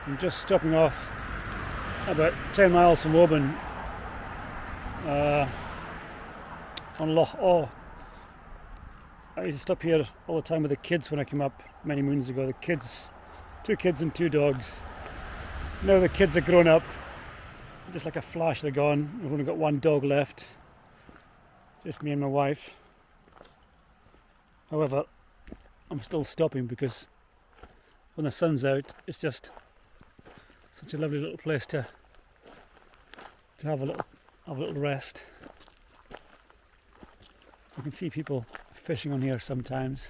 I'm just stopping off about 10 miles from Oban on Loch Awe. I used to stop here all the time with the kids when I came up many moons ago. The kids, 2 kids and 2 dogs. Now the kids are grown up. Just like a flash they're gone. We've only got 1 dog left. Just me and my wife. However, I'm still stopping because when the sun's out, it's just such a lovely little place to have a little rest. You can see people fishing on here sometimes.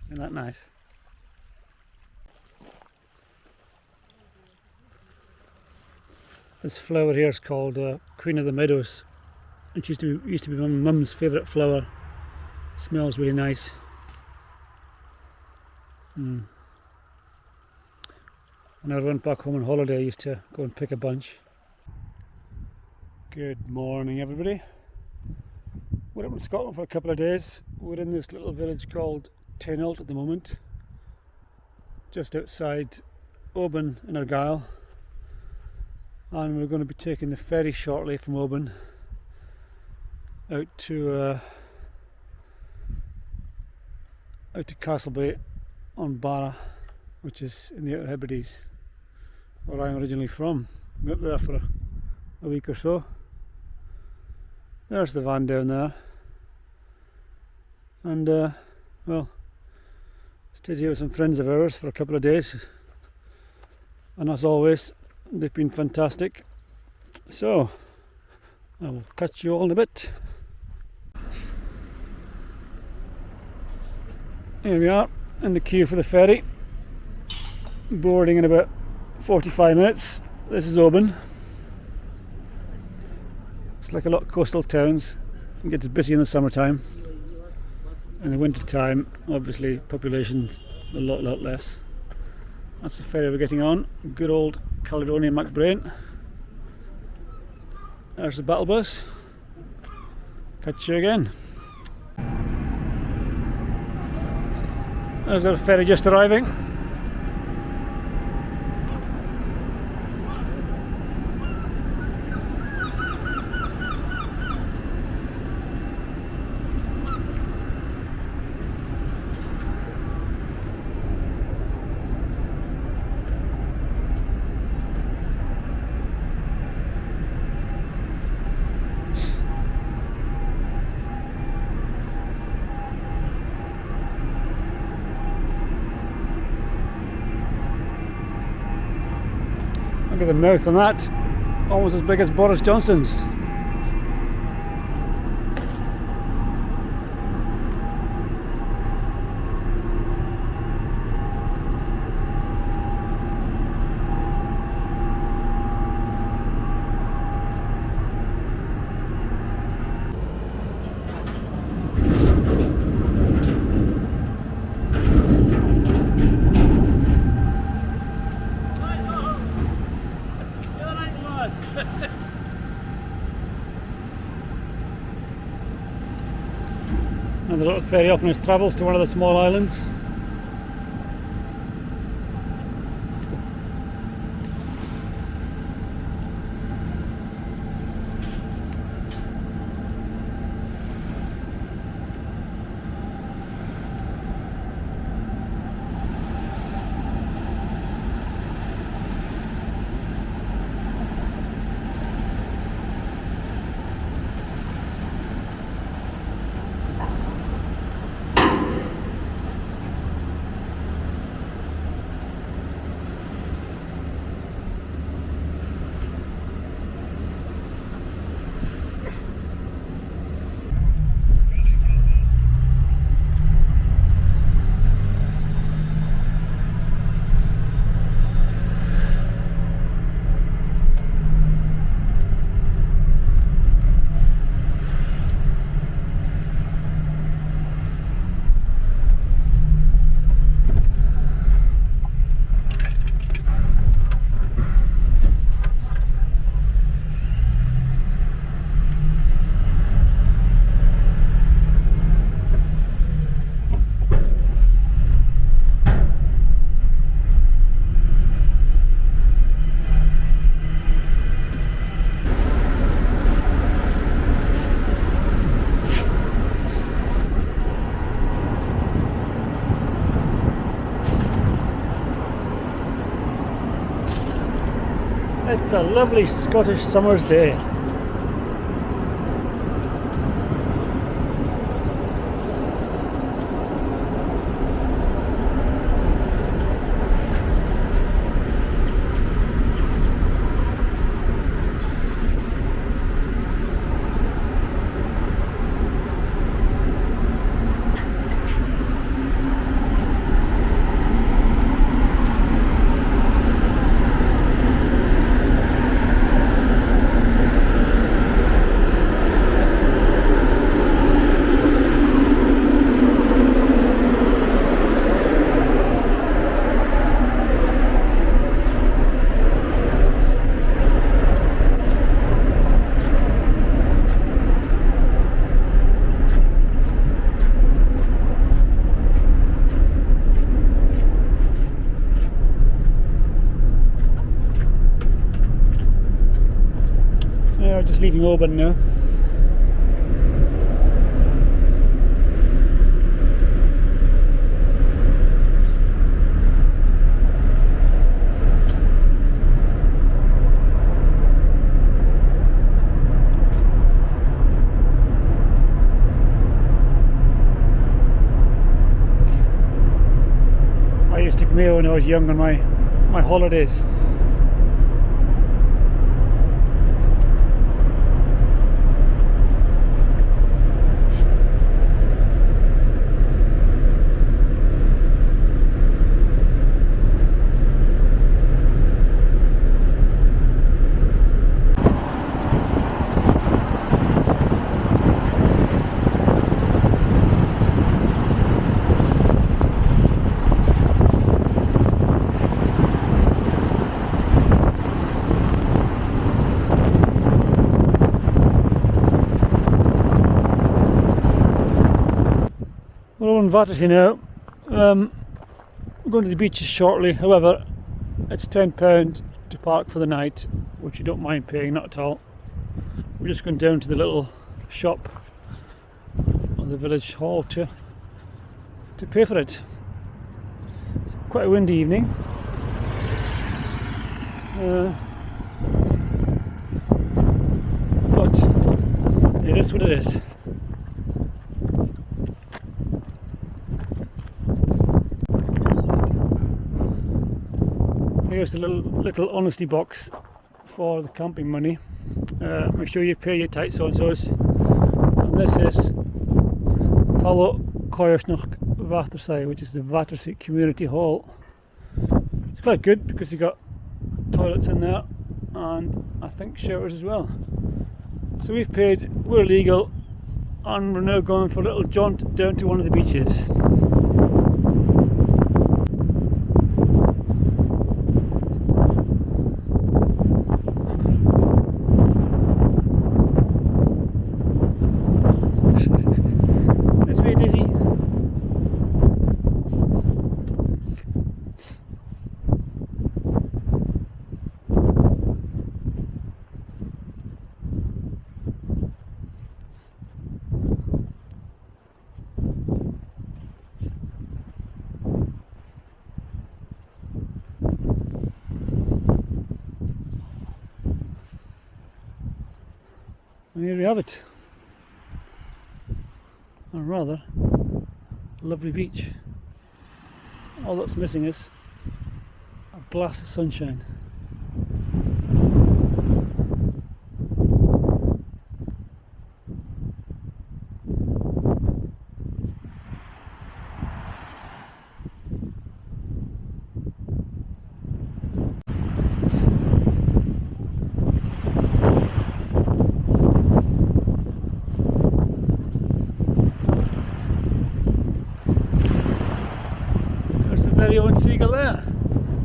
Isn't that nice? This flower here is called Queen of the Meadows. It used to be my mum's favourite flower. Smells really nice. When I went back home on holiday, I used to go and pick a bunch. Good morning, everybody. We're up in Scotland for a couple of days. We're in this little village called Taynuilt at the moment, just outside Oban in Argyll, and we're going to be taking the ferry shortly from Oban out to Castlebay on Barra, which is in the Outer Hebrides, where I'm originally from. Been up there for a week or so. There's the van down there, and well, stayed here with some friends of ours for a couple of days, and as always they've been fantastic. So I will catch you all in a bit. Here we are in the queue for the ferry, boarding in about 45 minutes. This is Oban. It's like a lot of coastal towns. It gets busy in the summertime. In the winter time, obviously, population's a lot less. That's the ferry we're getting on. Good old Caledonian MacBrain. There's the battle bus. Catch you again. There's our ferry just arriving. Look at the mouth on that, almost as big as Boris Johnson's. And the little ferry off on its travels to one of the small islands. It's a lovely Scottish summer's day. Yeah, just leaving Auburn now. I used to come here when I was young on my holidays. We're on Battersea now. We're going to the beaches shortly. However, it's £10 to park for the night, which you don't mind paying, not at all. We're just going down to the little shop on the village hall to pay for it. It's quite a windy evening. But it is what it is. Here's the little honesty box for the camping money. Make sure you pay your tight so-and-sos. And this is Talo Coyersnoch Battersea, which is the Battersea Community Hall. It's quite good because you've got toilets in there and I think showers as well. So we've paid, we're legal, and we're now going for a little jaunt down to one of the beaches. It's very dizzy. And here we have it. A rather lovely beach. All that's missing is a blast of sunshine. Very own seagull there.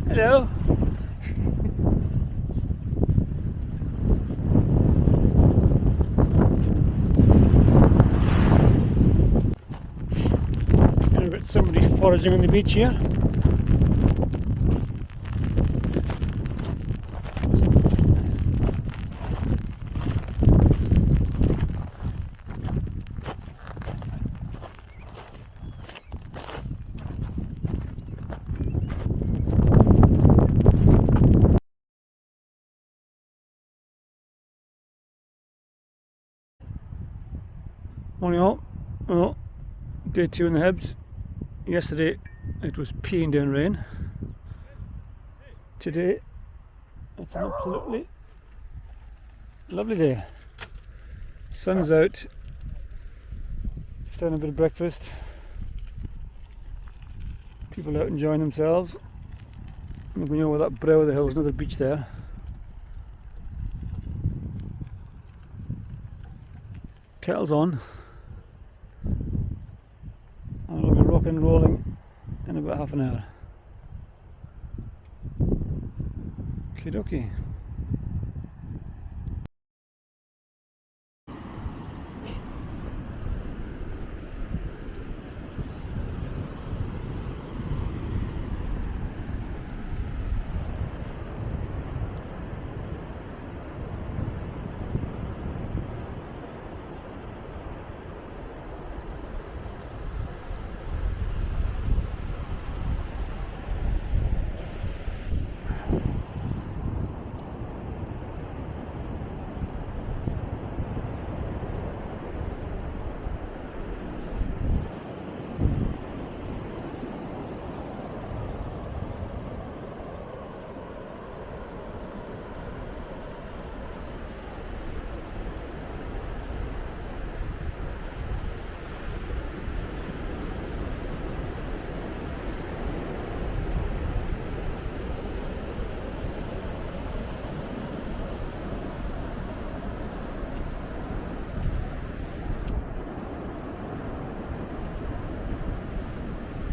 Hello. And we've got somebody foraging on the beach here. Morning all. Well, day 2 in the Hebs. Yesterday it was peeing down rain. Today it's an absolutely lovely day. Sun's out. Just having a bit of breakfast. People out enjoying themselves. We're going over that brow of the hill, there's another beach there. Kettle's on. And we'll be rock and rolling in about half an hour. Okie dokie.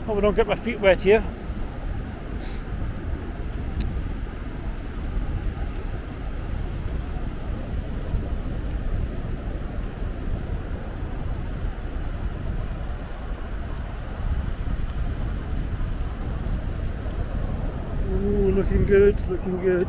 Hope I don't get my feet wet here. Ooh, looking good, looking good.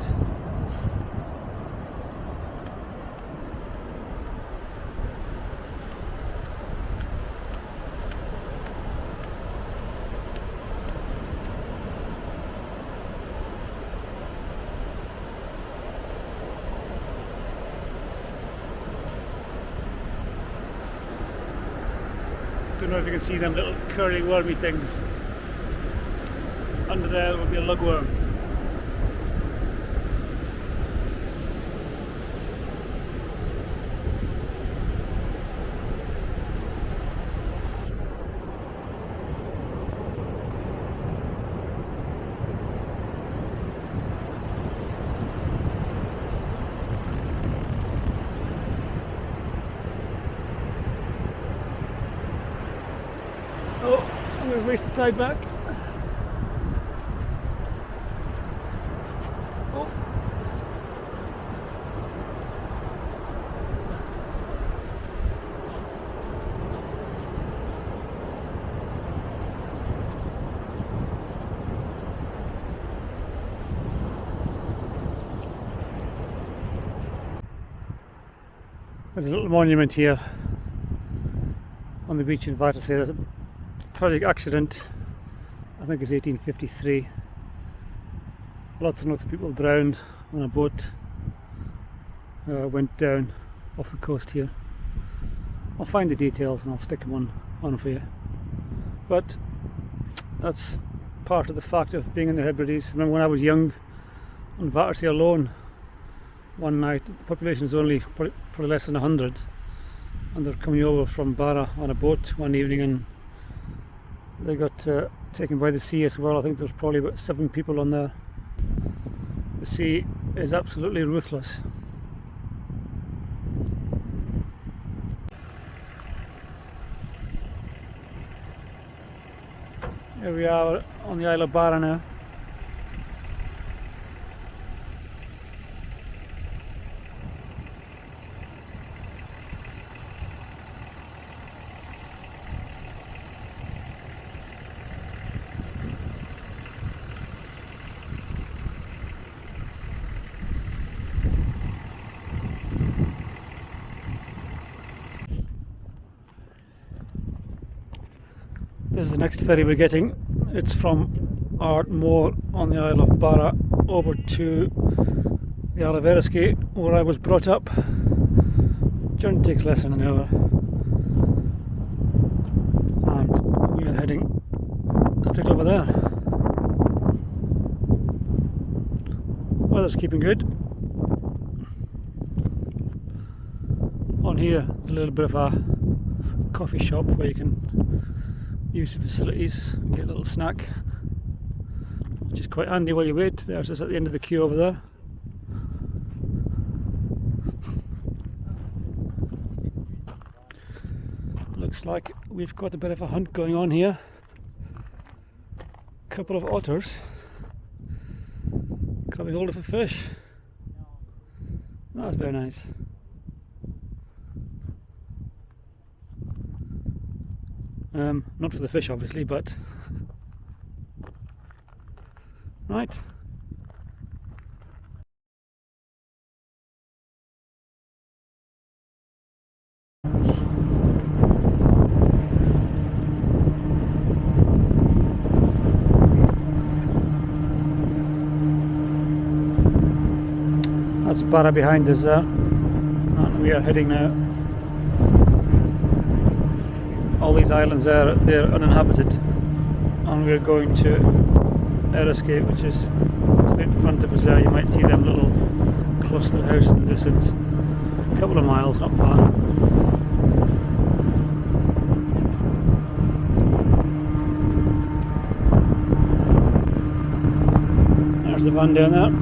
Don't know if you can see them little curly wormy things. Under there will be a lugworm. Oh, I'm going to race the tide back. Oh. There's a little monument here on the beach in Hebrides. Tragic accident, I think it's 1853. Lots and lots of people drowned on a boat. Went down off the coast here. I'll find the details and I'll stick them on for you. But that's part of the fact of being in the Hebrides. I remember when I was young, on Hebrides alone, one night, the population is only probably less than 100, and they're coming over from Barra on a boat one evening, and they got taken by the sea as well. I think there's probably about 7 people on there. The sea is absolutely ruthless. Here we are on the Isle of Barra now. This is the next ferry we're getting. It's from Ardmore on the Isle of Barra over to the Isle of Eriskay, where I was brought up. Journey takes less than an hour. we are heading straight over there. Weather's keeping good. On here, a little bit of a coffee shop where you can use the facilities and get a little snack, which is quite handy while you wait. There's us at the end of the queue over there. Looks like we've got a bit of a hunt going on here. Couple of otters grabbing hold of a fish. That's very nice. Not for the fish obviously, but right. That's Barra behind us there, and we are heading now. All these islands there, they're uninhabited, and we're going to Hebrides, which is straight in front of us there. You might see them little cluster houses in the distance. A couple of miles, not far. There's the van down there.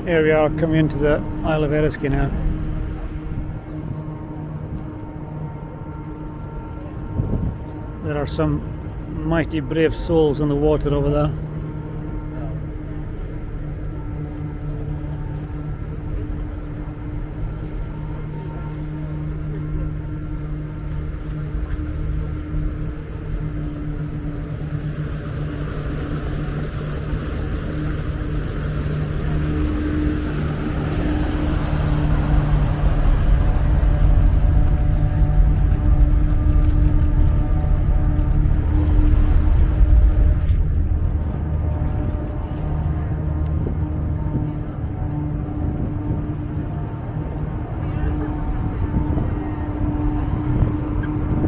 Here we are coming into the Isle of Hebrides now. There are some mighty brave souls on the water over there.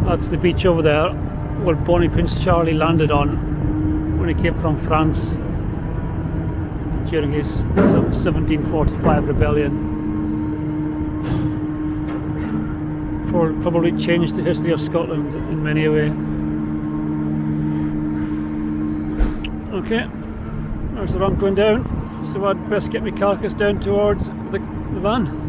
That's the beach over there where Bonnie Prince Charlie landed on when he came from France during his 1745 rebellion. Probably changed the history of Scotland in many a way. Okay, there's the ramp going down, so I'd best get my carcass down towards the van.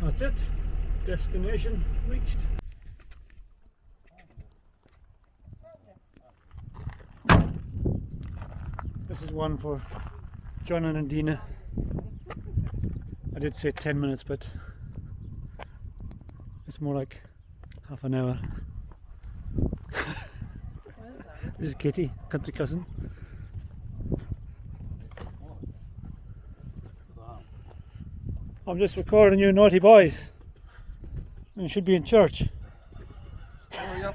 That's it. Destination reached. This is one for John and Dina. I did say 10 minutes, but it's more like half an hour. This is Katie, country cousin. I'm just recording you naughty boys. You should be in church. I'm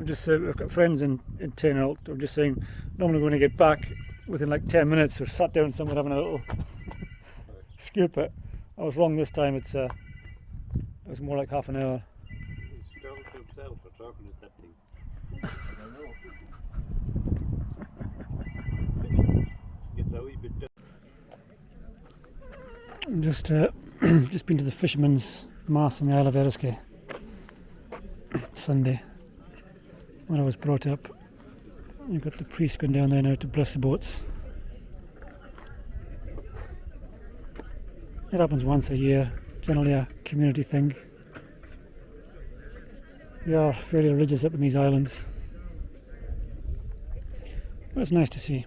just I've got friends in Tenalt. I'm just saying, normally when I get back within like 10 minutes or sat down somewhere having a little scoop it. I was wrong this time, it was more like half an hour. He's talking to himself or talking to that thing. I don't know. Gets a wee bit I'm just just been to the Fisherman's Mass on the Isle of Eriskay Sunday when I was brought up. You've got the priest going down there now to bless the boats. It happens once a year, generally a community thing. They are fairly religious up in these islands, but it's nice to see.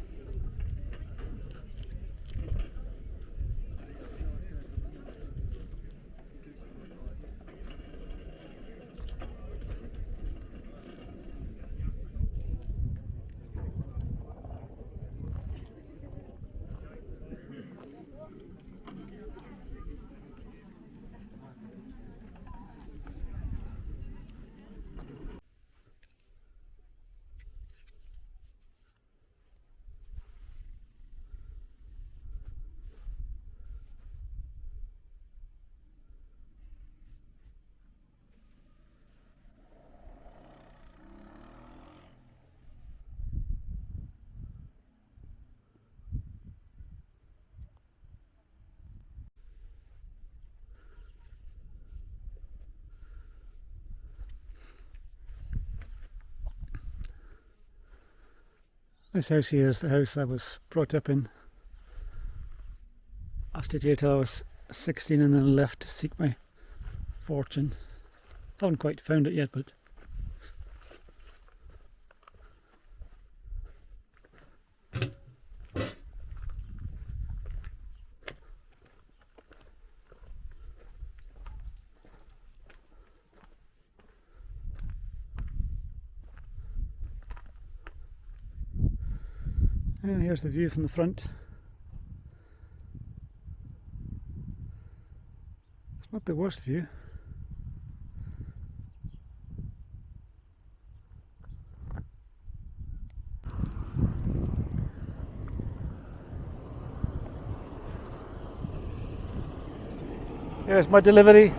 This house here is the house I was brought up in. I stayed here till I was 16 and then left to seek my fortune. Haven't quite found it yet, but and here's the view from the front. It's not the worst view. Here's my delivery.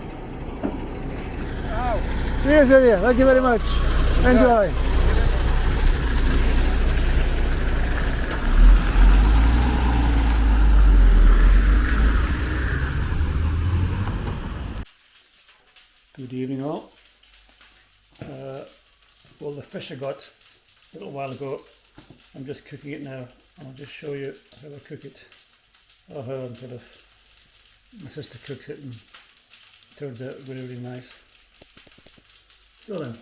Wow. Cheers, Ilya. Thank you very much. Enjoy. Good evening all. Well, the fish I got a little while ago, I'm just cooking it now, and I'll just show you how I cook it, or how I'm my sister cooks it, and it turns out really, really nice. So then,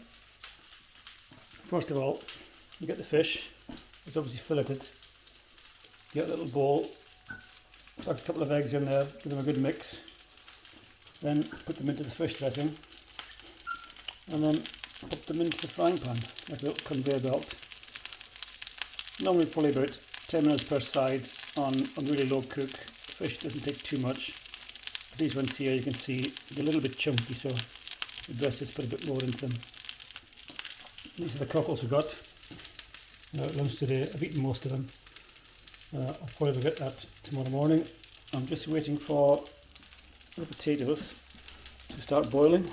first of all, you get the fish. It's obviously filleted. You get a little bowl, chuck a couple of eggs in there, give them a good mix. Then put them into the fish dressing, and then put them into the frying pan like a little conveyor belt. Normally probably about 10 minutes per side on really low cook. Fish doesn't take too much. These ones here you can see they're a little bit chunky, so the best just put a bit more into them. These are the cockles we got at lunch today. I've eaten most of them. I'll probably get that tomorrow morning. I'm just waiting for the potatoes to start boiling.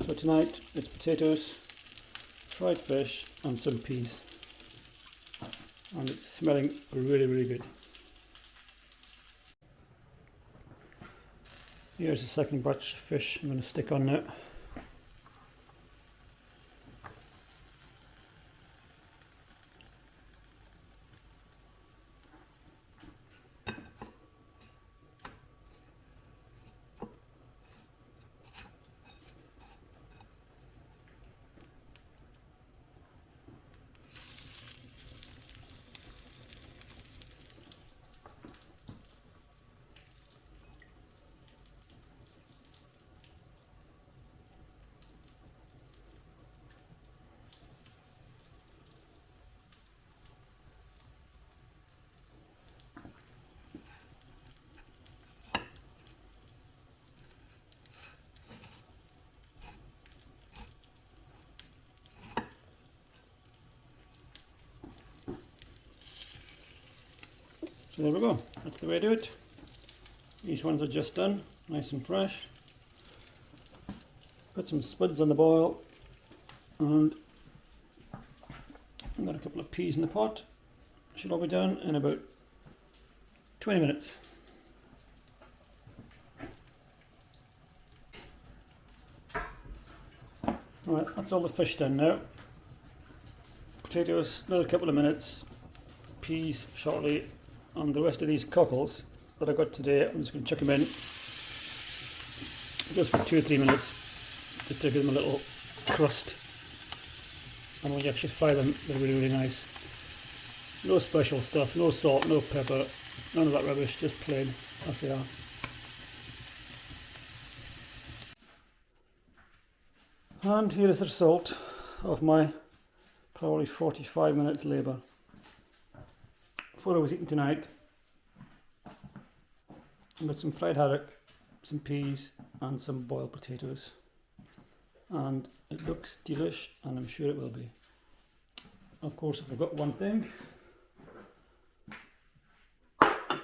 So tonight it's potatoes, fried fish and some peas, and it's smelling really, really good. Here's the second batch of fish I'm going to stick on now. So there we go, that's the way to do it. These ones are just done, nice and fresh. Put some spuds on the boil, and I've got a couple of peas in the pot. Should all be done in about 20 minutes. Right, that's all the fish done now. Potatoes, another couple of minutes. Peas shortly, and the rest of these cockles that I got today, I'm just going to chuck them in just for 2 or 3 minutes, just to give them a little crust. And when you actually fry them, they're really, really nice. No special stuff, no salt, no pepper, none of that rubbish, just plain as they are. And here is the result of my probably 45 minutes labour. Before I was eating tonight, I got some fried haddock, some peas and some boiled potatoes. And it looks delish, and I'm sure it will be. Of course, I forgot one thing.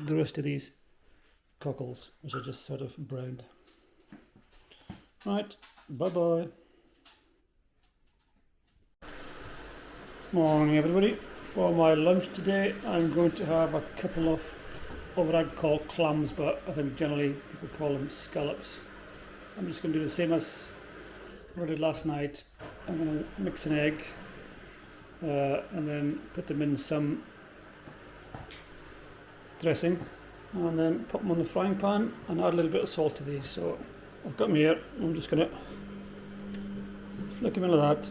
The rest of these cockles, which are just sort of browned. Right, bye bye. Morning everybody. For my lunch today I'm going to have a couple of what I'd call clams, but I think generally people call them scallops. I'm just going to do the same as I did last night. I'm going to mix an egg and then put them in some dressing, and then put them on the frying pan and add a little bit of salt to these. So I've got them here, I'm just going to flick them into that,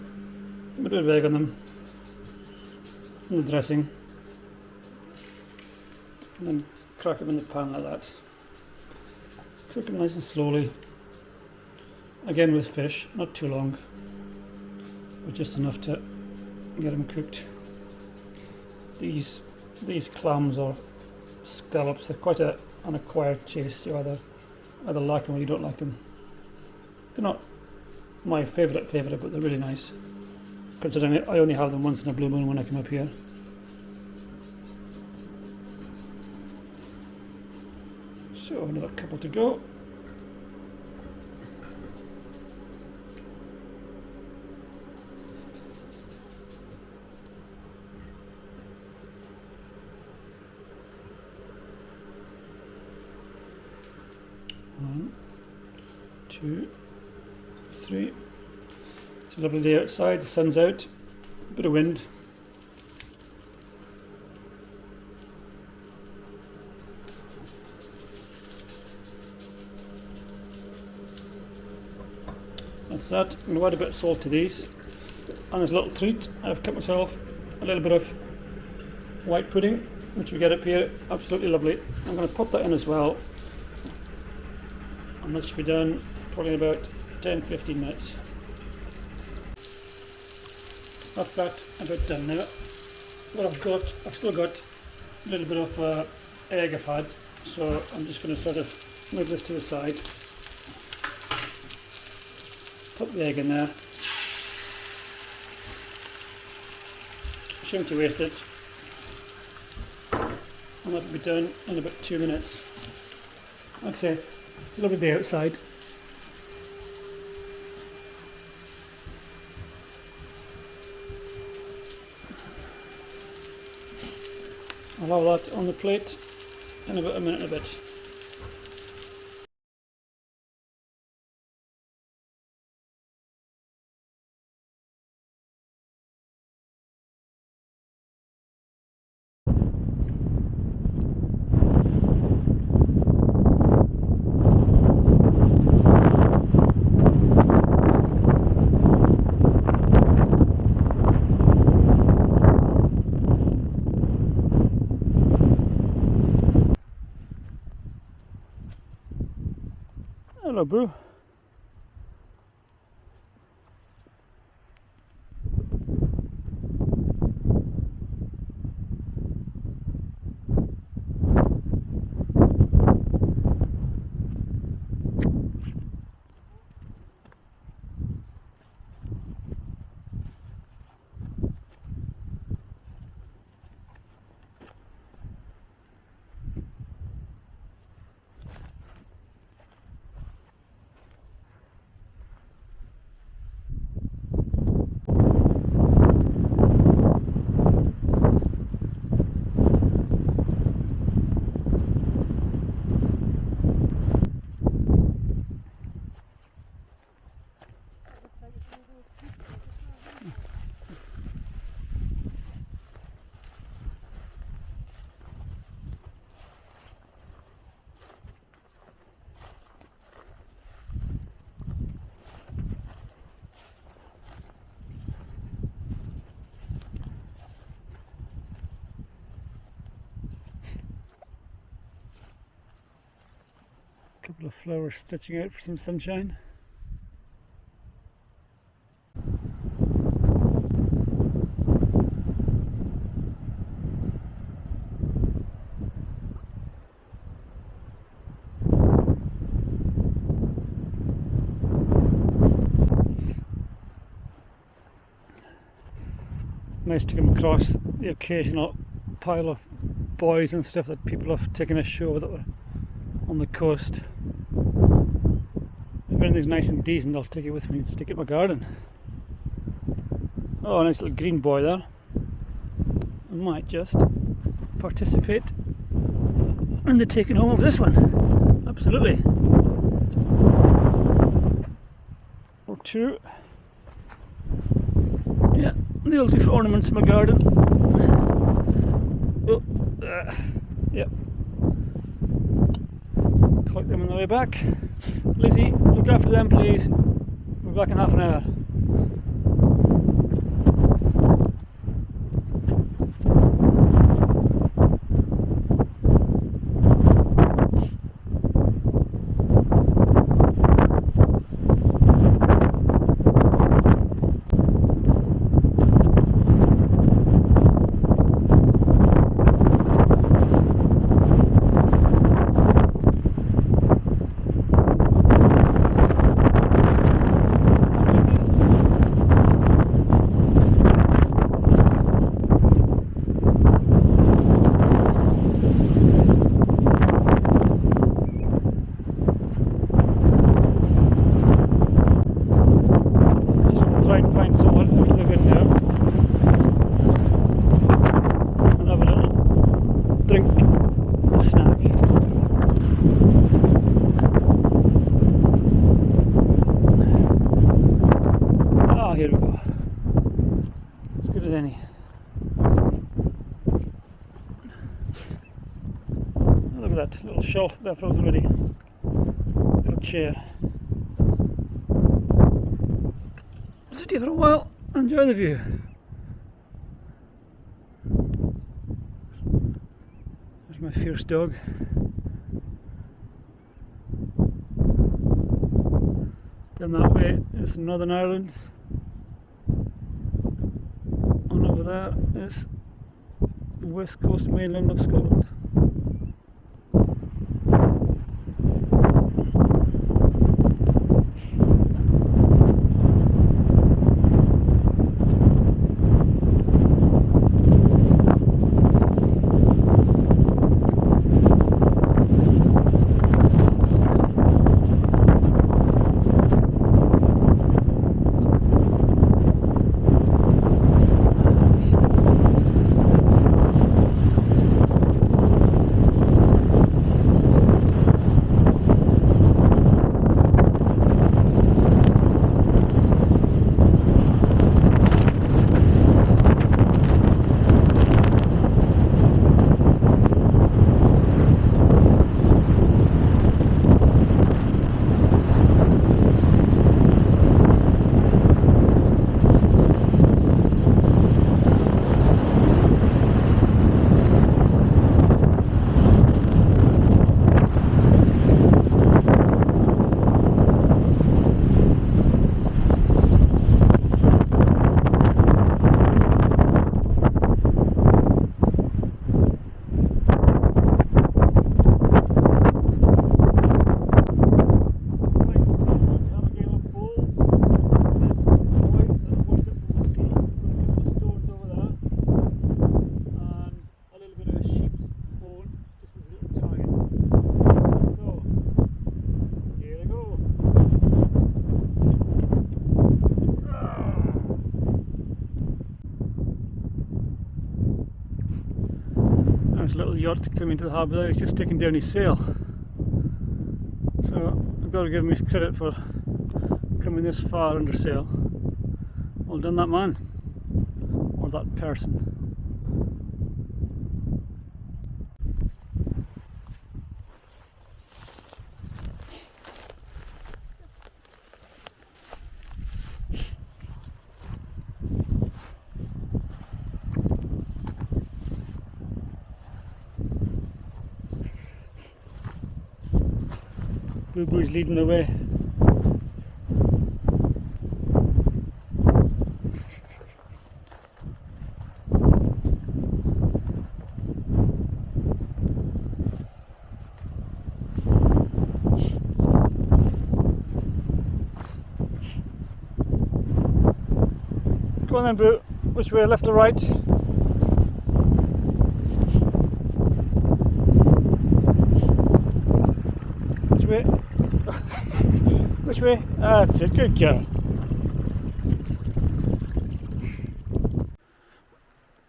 a bit of egg on them, and the dressing, and then crack them in the pan like that. Cook them nice and slowly, again with fish, not too long, but just enough to get them cooked. These clams or scallops, they're quite an acquired taste. You either like them or you don't like them. They're not my favourite, but they're really nice, considering I only have them once in a blue moon when I come up here. So another couple to go. One, two, three. It's a lovely day outside, the sun's out, a bit of wind. That's that. I'm going to add a bit of salt to these. And as a little treat, I've cut myself a little bit of white pudding, which we get up here, absolutely lovely. I'm going to pop that in as well. And that should be done probably in about 10-15 minutes. That's that about done now. What I've still got a little bit of egg I've had, so I'm just going to sort of move this to the side. Put the egg in there. Shouldn't waste it. And that'll be done in about 2 minutes. Like I say, it's a lovely day outside. I'll have that on the plate in about a minute and a bit. Hello, Boo. couple of flowers stitching out for some sunshine. Nice to come across the occasional pile of buoys and stuff that people have taken ashore that were on the coast. If anything's nice and decent, I'll take it with me and stick it in my garden. Oh, a nice little green buoy there. I might just participate in the taking home of this one. Absolutely. Or two. Yeah, they'll do for ornaments in my garden. Oh, yep. Collect them on the way back. Lizzie, look after them please. We'll be back in half an hour. Here we go. As good as any. Oh, look at that little shelf there for us already. Little chair. Sit here for a while. Enjoy the view. There's my fierce dog. Down that way is Northern Ireland. Over there is the west coast mainland of Scotland. There's a little yacht coming to the harbour there, he's just taking down his sail. So I've got to give him his credit for coming this far under sail. Well done that man, or that person. Boo Boo's leading the way. Go on then, Boo. Which way, left or right? Which way? Which way? Ah, that's it. Good girl.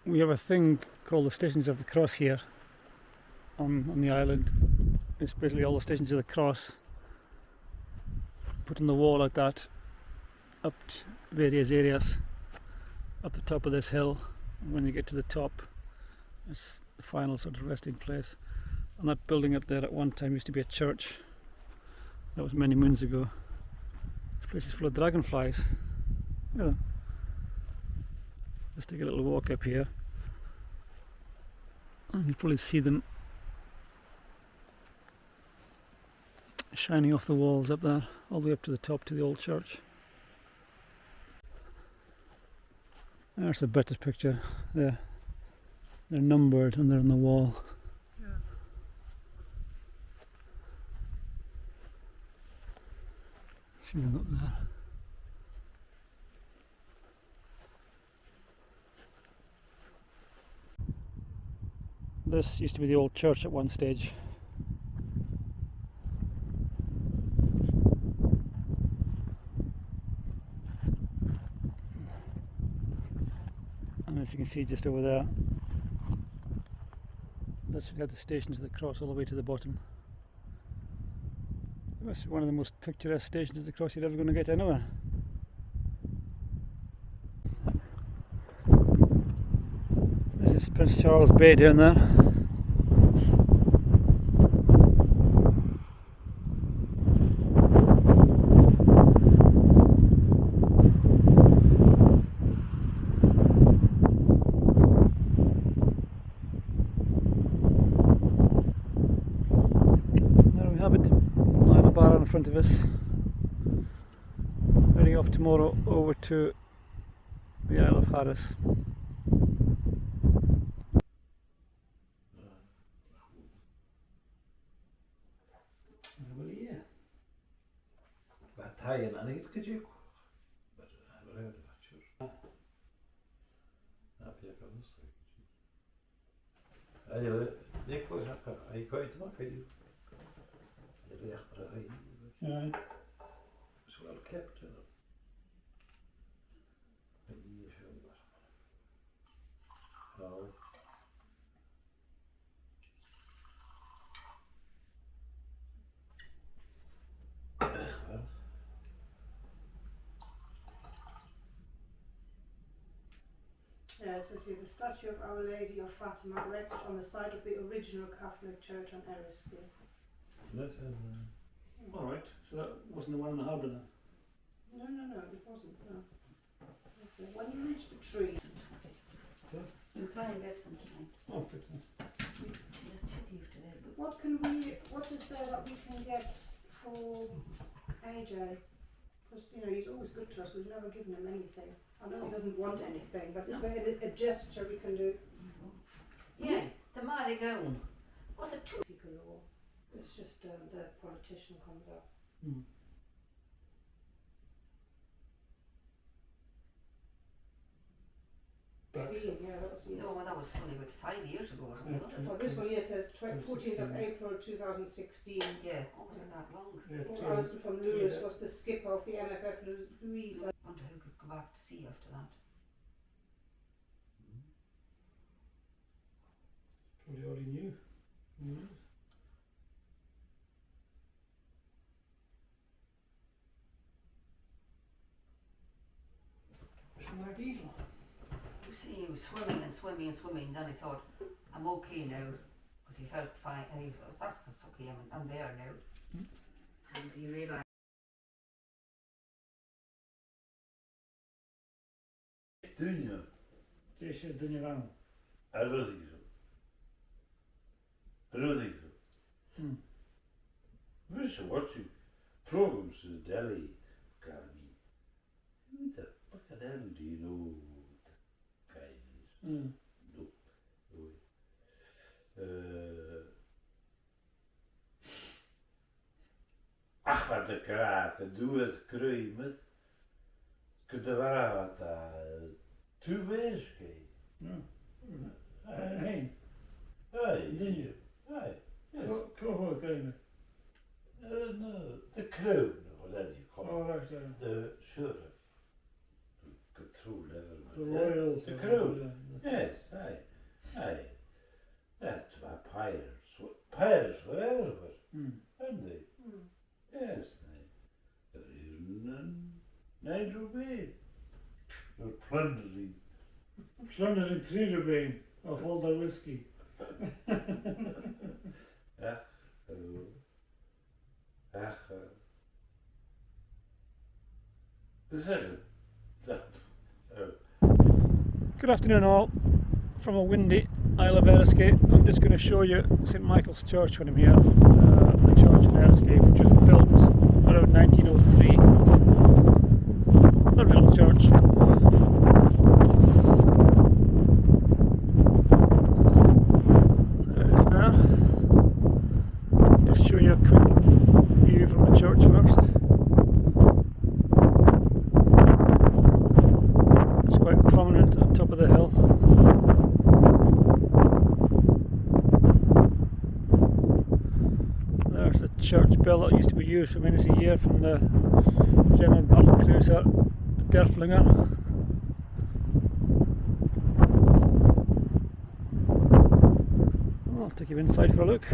We have a thing called the Stations of the Cross here on the island. It's basically all the Stations of the Cross put on the wall like that, up to various areas, up the top of this hill. And when you get to the top, it's the final sort of resting place. And that building up there at one time used to be a church. That was many moons ago. This place is full of dragonflies. Look at them. Let's take a little walk up here. And you probably see them shining off the walls up there, all the way up to the top to the old church. There's a better picture there. They're numbered and they're on the wall. Yeah. See them up there. This used to be the old church at one stage. And as you can see just over there, that's got the Stations of the Cross all the way to the bottom. It must be one of the most picturesque Stations of the Cross you're ever going to get anywhere. This is Prince Charles Bay down there. There we have it, Isle of Barra in front of us. Heading off tomorrow over to the Isle of Harris. Bataljen aan het kutje. Maar we hebben dat show. Heb je kan lustig. Ik was hij kan het maken. Je recht maar hij. Ja. Zowel captain. Hier zo. Nou. Echt waar. Yeah, it says here the statue of Our Lady of Fatima erected on the site of the original Catholic Church on Eriskay. That's Alright, so that wasn't the one in the harbour then? No, it wasn't. No. Okay. When you reach the tree, You try and get some tonight. Oh, good. what is there that we can get for AJ? Because he's always good to us. We've never given him anything. I know he doesn't want anything, but is there a gesture we can do? Yeah, the Mardi Gras. What's it too? Law. It's just the politician comes up. Mm. Steve, yeah, that was No, that was only about 5 years ago or something, wasn't Oh, it? this one here says 14th of April 2016. Yeah, what was it that long? Paul Alston from Lewis was the skipper of the MFF Louise. I wonder who could go back to sea after that. Probably already knew. Who knows? Like diesel. You see, he was swimming and swimming and swimming, then he thought, I'm okay now, because he felt fine, and he thought, that's okay, I'm there now. And he realised. Dunja. This is Dunja Lang. Rudiger. Rudiger. Hmm. Wist je wat je? programs to Delhi Academy. Who the fuck the hell do you know the guy is? Mm. No. Ach, wat de kraken, doe het kruimen. Kunt er wel wat toe wezen. Ja. Heen. Hey, Didn't you? hey. Cool, Graham. No, the crown, whatever you call Oh, it. right, yeah. The sheriff. The control level. The royals. The or crown. whatever, Yes, aye. That's vampires. Pirates were everywhere, yeah. Mm. aren't they? Mm. Yes, aye. There is none. Nigel Bay. They're plundering. Plundering Trader Bane of all the whiskey. Ach, ach. Good afternoon all. From a windy Isle of Eriscape, I'm just going to show you St Michael's Church when I'm here. The church in Eriscape, which was built around 1903. Lovely little church. There it is there. Just show you a quick view from the church first. It's quite prominent at the top of the hill. There's the church bell that used to be used for many a year from the German battle cruiser Derflinger. I'll take you inside for a look.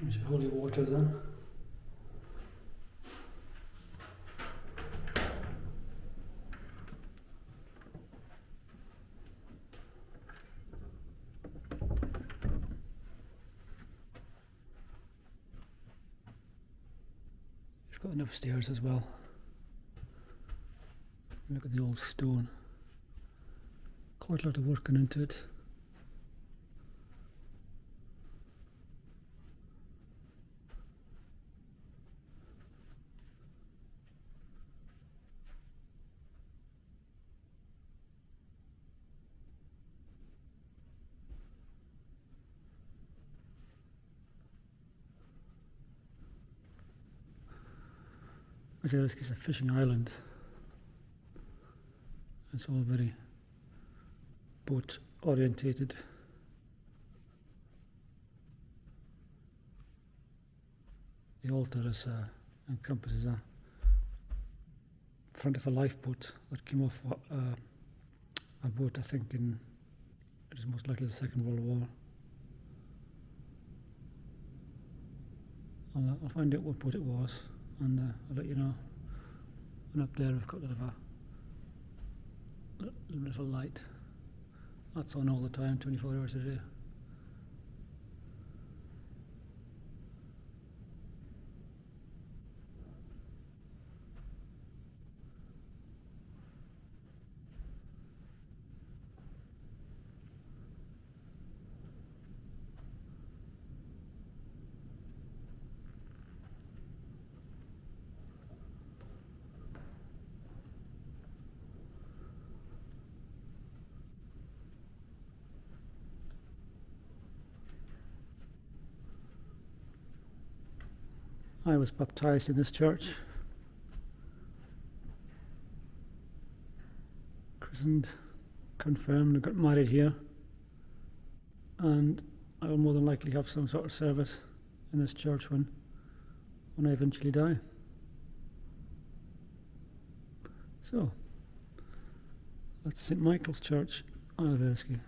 There's holy water there. It's got an upstairs as well. Look at the old stone. Quite a lot of work gone into it. This is a fishing island. It's all very boat orientated. The altar encompasses a front of a lifeboat that came off a boat, I think, it is most likely the Second World War. I'll find out what boat it was, and I'll let you know. And up there we've got a little light. That's on all the time, 24 hours a day. I was baptized in this church, christened, confirmed, and got married here, and I will more than likely have some sort of service in this church when I eventually die. So, that's St Michael's Church, Isle of Eriscape.